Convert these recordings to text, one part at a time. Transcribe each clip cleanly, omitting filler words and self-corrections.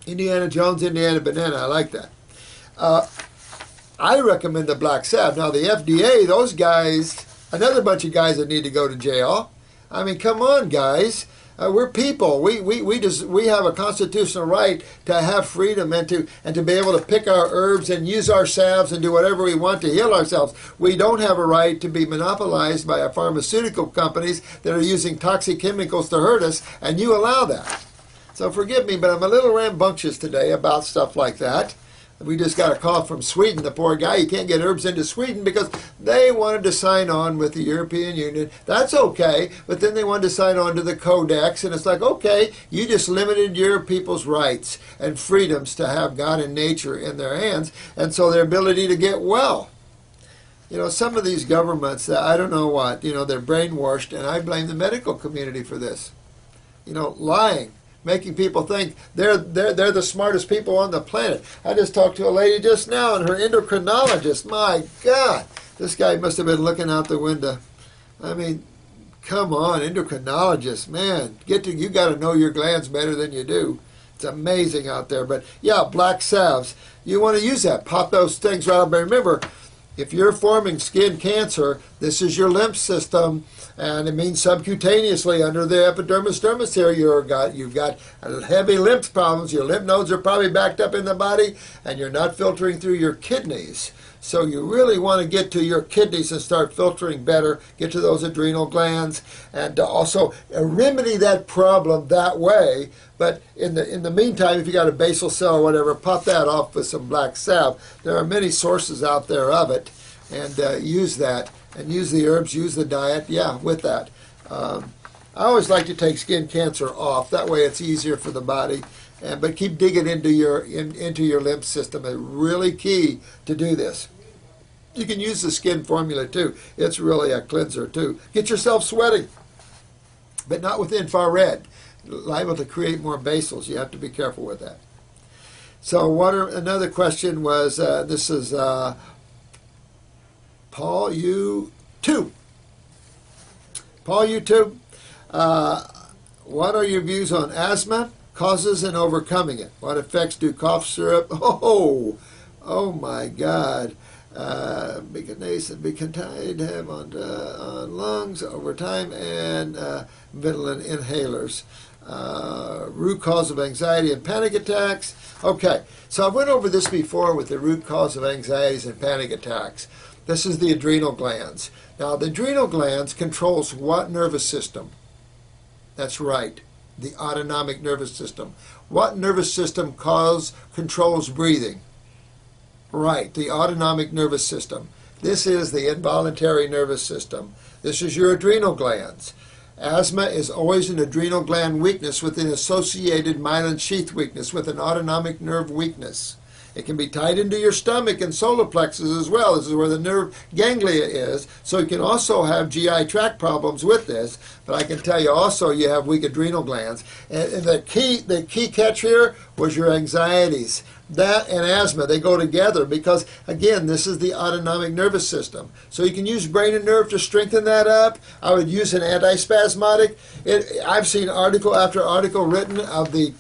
Indiana Jones, Indiana Banana. I like that. I recommend the black salve. Now, the FDA, those guys, another bunch of guys that need to go to jail. I mean, come on, guys. We're people. We have a constitutional right to have freedom and to be able to pick our herbs and use our salves and do whatever we want to heal ourselves. We don't have a right to be monopolized by our pharmaceutical companies that are using toxic chemicals to hurt us, and you allow that. So forgive me, but I'm a little rambunctious today about stuff like that. We just got a call from Sweden, the poor guy. He can't get herbs into Sweden because they wanted to sign on with the European Union. That's okay, but then they wanted to sign on to the Codex, and it's like, okay, you just limited your people's rights and freedoms to have God and nature in their hands, and so their ability to get well. You know, some of these governments, I don't know what, you know, they're brainwashed, and I blame the medical community for this. You know, lying. Making people think they're the smartest people on the planet. I just talked to a lady just now, and her endocrinologist, my God, this guy must have been looking out the window. I mean, come on, endocrinologist, man, you got to know your glands better than you do. It's amazing out there. But yeah, black salves, you want to use that. Pop those things right up. But remember, if you're forming skin cancer, this is your lymph system, and it means subcutaneously under the epidermis dermis here you've got heavy lymph problems. Your lymph nodes are probably backed up in the body, and you're not filtering through your kidneys. So you really want to get to your kidneys and start filtering better, get to those adrenal glands, and also remedy that problem that way. But in the meantime, if you got a basal cell or whatever, pop that off with some black salve. There are many sources out there of it, and use that. And use the herbs, use the diet, yeah, with that. I always like to take skin cancer off. That way it's easier for the body. But keep digging into your lymph system. It's really key to do this. You can use the skin formula too. It's really a cleanser too. Get yourself sweating, but not with infrared. Liable to create more basals. You have to be careful with that. So another question was, this is Paul U2. Paul U2, what are your views on asthma, causes, and overcoming it? What effects do cough syrup? Oh my God. Be contained have on lungs over time, and Ventolin inhalers. Root cause of anxiety and panic attacks. Okay, so I went over this before with the root cause of anxieties and panic attacks. This is the adrenal glands. Now, the adrenal glands controls what nervous system? That's right, the autonomic nervous system. What nervous system controls breathing? Right, the autonomic nervous system. This is the involuntary nervous system. This is your adrenal glands. Asthma is always an adrenal gland weakness with an associated myelin sheath weakness, with an autonomic nerve weakness. It can be tied into your stomach and solar plexus as well. This is where the nerve ganglia is. So you can also have GI tract problems with this. But I can tell you also you have weak adrenal glands. And the key catch here was your anxieties. That and asthma, they go together because, again, this is the autonomic nervous system. So you can use brain and nerve to strengthen that up. I would use an antispasmodic. I've seen article after article written of the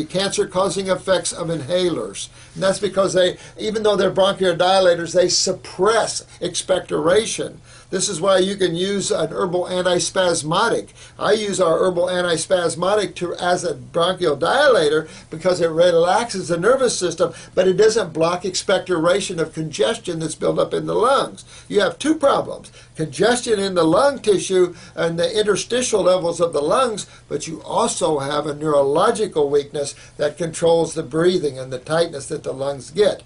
cancer-causing effects of inhalers. And that's because even though they're bronchodilators, they suppress expectoration. This is why you can use an herbal antispasmodic. I use our herbal antispasmodic as a bronchial dilator because it relaxes the nervous system, but it doesn't block expectoration of congestion that's built up in the lungs. You have two problems: congestion in the lung tissue and the interstitial levels of the lungs, but you also have a neurological weakness that controls the breathing and the tightness that the lungs get.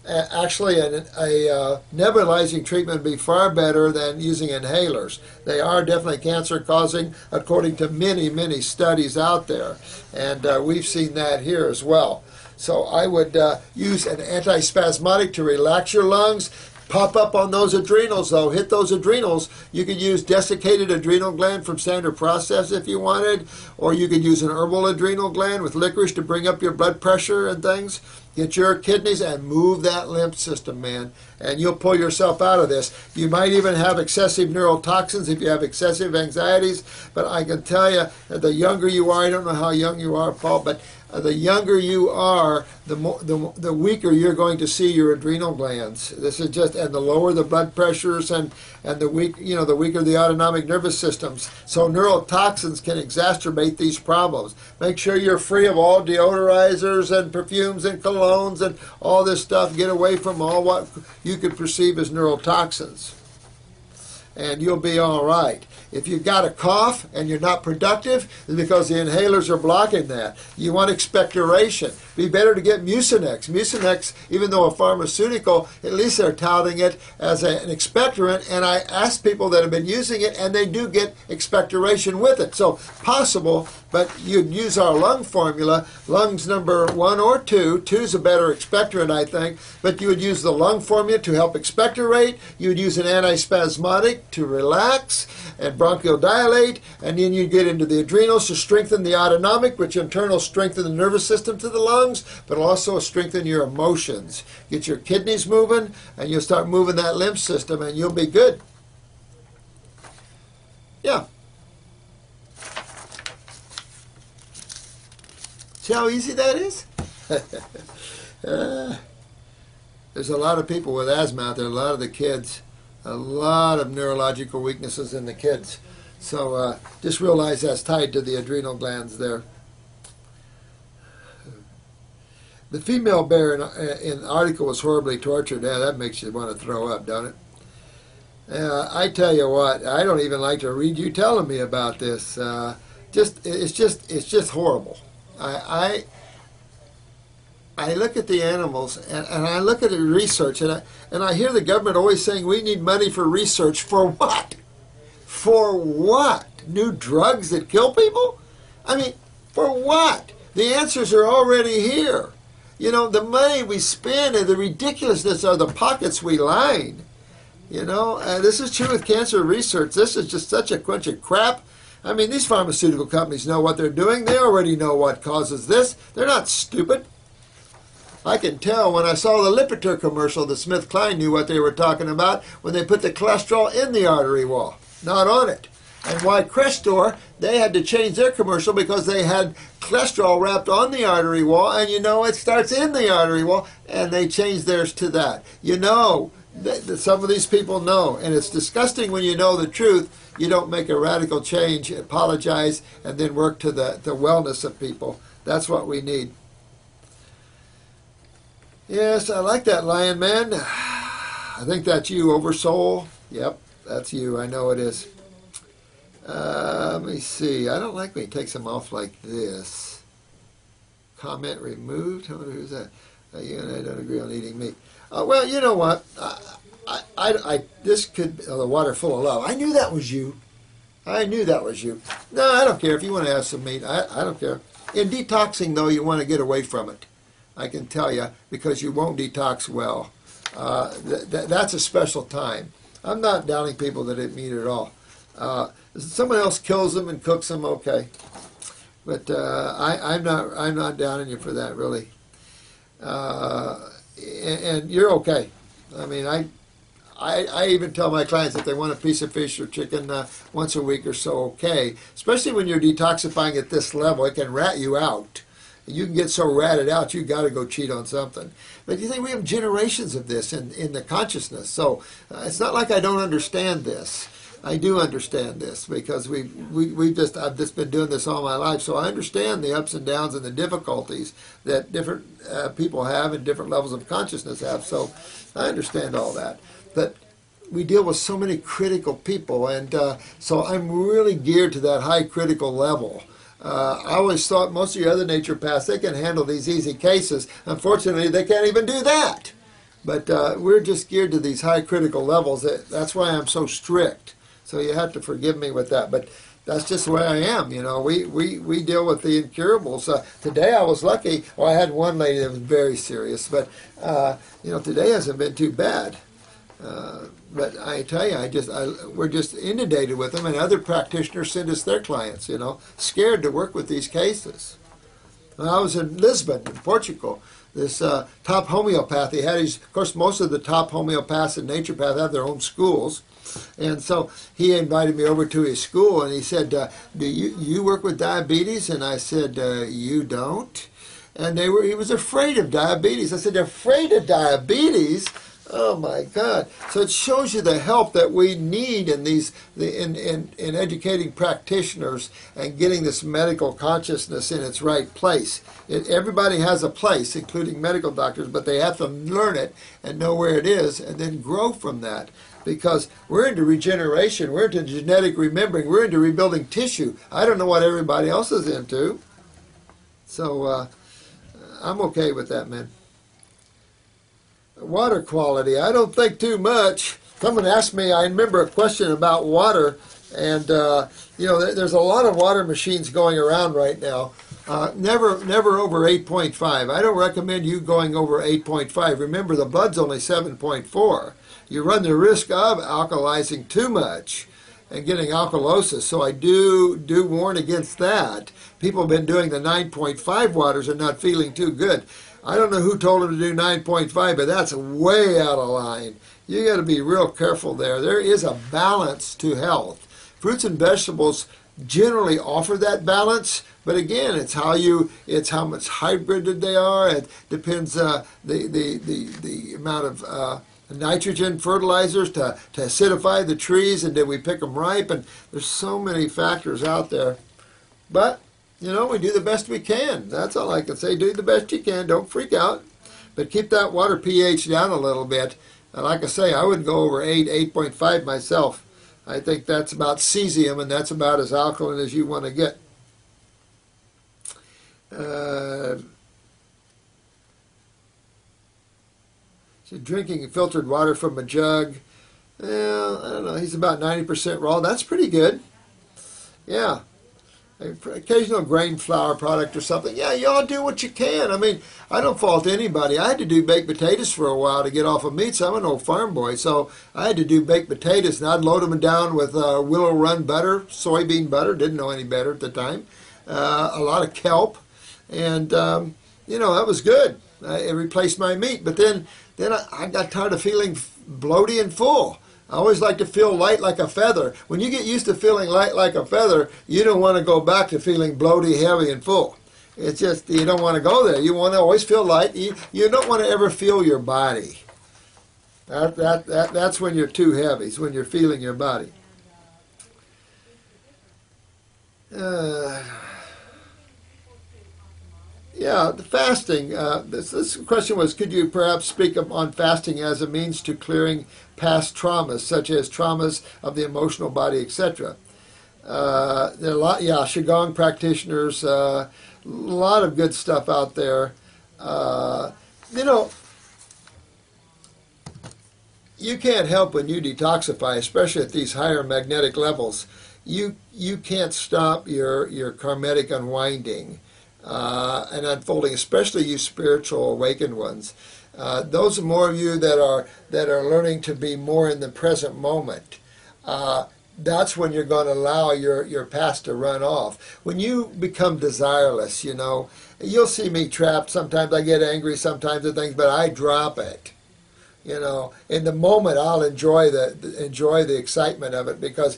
Actually, a nebulizing treatment would be far better than using inhalers. They are definitely cancer-causing, according to many, many studies out there. And we've seen that here as well. So I would use an antispasmodic to relax your lungs. Pop up on those adrenals, though. Hit those adrenals. You could use desiccated adrenal gland from Standard Process if you wanted, or you could use an herbal adrenal gland with licorice to bring up your blood pressure and things. Get your kidneys and move that lymph system, man, and you'll pull yourself out of this. You might even have excessive neurotoxins if you have excessive anxieties, but I can tell you, the younger you are, I don't know how young you are, Paul, but the younger you are, the weaker you're going to see your adrenal glands. This is just, and the lower the blood pressures and the weak, the weaker the autonomic nervous systems. So neurotoxins can exacerbate these problems. Make sure you're free of all deodorizers and perfumes and colognes and all this stuff. Get away from all what you could perceive as neurotoxins, and you'll be all right. If you've got a cough and you're not productive, it's because the inhalers are blocking that. You want expectoration. Be better to get Mucinex. Mucinex, even though a pharmaceutical, at least they're touting it as an expectorant, and I ask people that have been using it, and they do get expectoration with it. So possible, but you'd use our lung formula, lungs number 1 or 2. 2's a better expectorant, I think, but you would use the lung formula to help expectorate. You would use an antispasmodic to relax and bronchial dilate, and then you get into the adrenals to strengthen the autonomic, which in turn will strengthen the nervous system to the lungs, but also strengthen your emotions. Get your kidneys moving, and you'll start moving that lymph system, and you'll be good. Yeah. See how easy that is? There's a lot of people with asthma out there, a lot of the kids. A lot of neurological weaknesses in the kids. So just realize that's tied to the adrenal glands there. The female bear in the article was horribly tortured. Yeah, that makes you want to throw up, don't it? I tell you what, I don't even like to read you telling me about this. It's just horrible. I look at the animals and I look at the research and I hear the government always saying we need money for research. For what? For what? New drugs that kill people? I mean, for what? The answers are already here. The money we spend and the ridiculousness of the pockets we line. This is true with cancer research. This is just such a bunch of crap. I mean, these pharmaceutical companies know what they're doing. They already know what causes this. They're not stupid. I can tell when I saw the Lipitor commercial that SmithKline knew what they were talking about when they put the cholesterol in the artery wall, not on it. And why Crestor, they had to change their commercial because they had cholesterol wrapped on the artery wall, and it starts in the artery wall, and they changed theirs to that. Some of these people know, and it's disgusting when you know the truth. You don't make a radical change, apologize, and then work to the wellness of people. That's what we need. Yes, I like that, Lion Man. I think that's you, Oversoul. Yep, that's you. I know it is. Let me see. I don't like when he takes them off like this. Comment removed. I wonder who's that? You and I don't agree on eating meat. Well, you know what? This could be the water full of love. I knew that was you. I knew that was you. No, I don't care if you want to have some meat. I don't care. In detoxing, though, you want to get away from it. I can tell you, because you won't detox well. That's a special time. I'm not downing people that eat meat at all. Someone else kills them and cooks them, okay. But I'm not downing you for that, really. And you're okay. I mean, I even tell my clients if they want a piece of fish or chicken once a week or so, okay. Especially when you're detoxifying at this level, it can rat you out. You can get so ratted out, you got to go cheat on something. But you think we have generations of this in the consciousness. So it's not like I don't understand this. I do understand this because I've just been doing this all my life. So I understand the ups and downs and the difficulties that different people have and different levels of consciousness have. So I understand all that. But we deal with so many critical people, and so I'm really geared to that high critical level. I always thought most of your other naturopaths, they can handle these easy cases. Unfortunately, they can't even do that. But we're just geared to these high critical levels. That's why I'm so strict. So you have to forgive me with that. But that's just the way I am. We deal with the incurables. Today I was lucky. Well, I had one lady that was very serious. But, today hasn't been too bad. But I tell you, we're just inundated with them, and other practitioners send us their clients, scared to work with these cases. When I was in Lisbon, in Portugal, this top homeopath, of course, most of the top homeopaths and naturopaths have their own schools, and so he invited me over to his school, and he said, do you work with diabetes? And I said, you don't? and he was afraid of diabetes. I said, afraid of diabetes? Oh my God! So it shows you the help that we need in in educating practitioners and getting this medical consciousness in its right place. Everybody has a place, including medical doctors, but they have to learn it and know where it is, and then grow from that. Because we're into regeneration, we're into genetic remembering, we're into rebuilding tissue. I don't know what everybody else is into, so I'm okay with that, man. Water quality, I don't think too much. Someone asked me, I remember a question about water, and there's a lot of water machines going around right now. Never over 8.5. I don't recommend you going over 8.5. Remember, the blood's only 7.4. You run the risk of alkalizing too much and getting alkalosis. So I do warn against that. People have been doing the 9.5 waters and not feeling too good. I don't know who told them to do 9.5, but that's way out of line. You got to be real careful there. There is a balance to health. Fruits and vegetables generally offer that balance, but again, it's how much hybrided they are. It depends the amount of nitrogen fertilizers to acidify the trees, and did we pick them ripe? And there's so many factors out there, but we do the best we can. That's all I can say. Do the best you can. Don't freak out. But keep that water pH down a little bit. And like I say, I wouldn't go over 8.5 myself. I think that's about cesium, and that's about as alkaline as you want to get. So drinking filtered water from a jug. Well, I don't know. He's about 90% raw. That's pretty good. Yeah. Occasional grain flour product or something. Yeah, y'all do what you can. I mean, I don't fault anybody. I had to do baked potatoes for a while to get off of meat, so I'm an old farm boy. So I had to do baked potatoes, and I'd load them down with Willow Run butter, soybean butter. Didn't know any better at the time. A lot of kelp, and that was good. It replaced my meat. But then I got tired of feeling bloaty and full. I always like to feel light like a feather. When you get used to feeling light like a feather, you don't want to go back to feeling bloaty, heavy, and full. It's just, you don't want to go there. You want to always feel light. You don't want to ever feel your body. That's when you're too heavy. It's when you're feeling your body. Yeah, the fasting. This question was, could you perhaps speak on fasting as a means to clearing past traumas, such as traumas of the emotional body, etc.? There are a lot, Qigong practitioners, a lot of good stuff out there. You can't help when you detoxify, especially at these higher magnetic levels. You can't stop your karmic unwinding. And unfolding, especially you spiritual awakened ones. Those are more of you that are learning to be more in the present moment. That's when you're going to allow your past to run off. When you become desireless, you'll see me trapped. Sometimes I get angry, sometimes at things, but I drop it. In the moment, I'll enjoy the excitement of it, because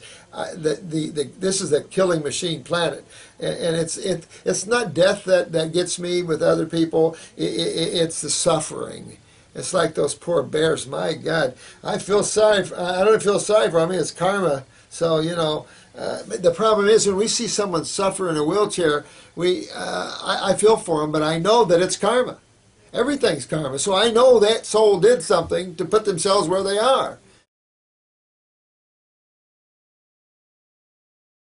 this is a killing machine planet, and it's not death that gets me with other people. It's the suffering. It's like those poor bears. My God, I feel sorry. I don't feel sorry for them. I mean, it's karma. So the problem is when we see someone suffer in a wheelchair, I feel for them, but I know that it's karma. Everything's karma. So I know that soul did something to put themselves where they are.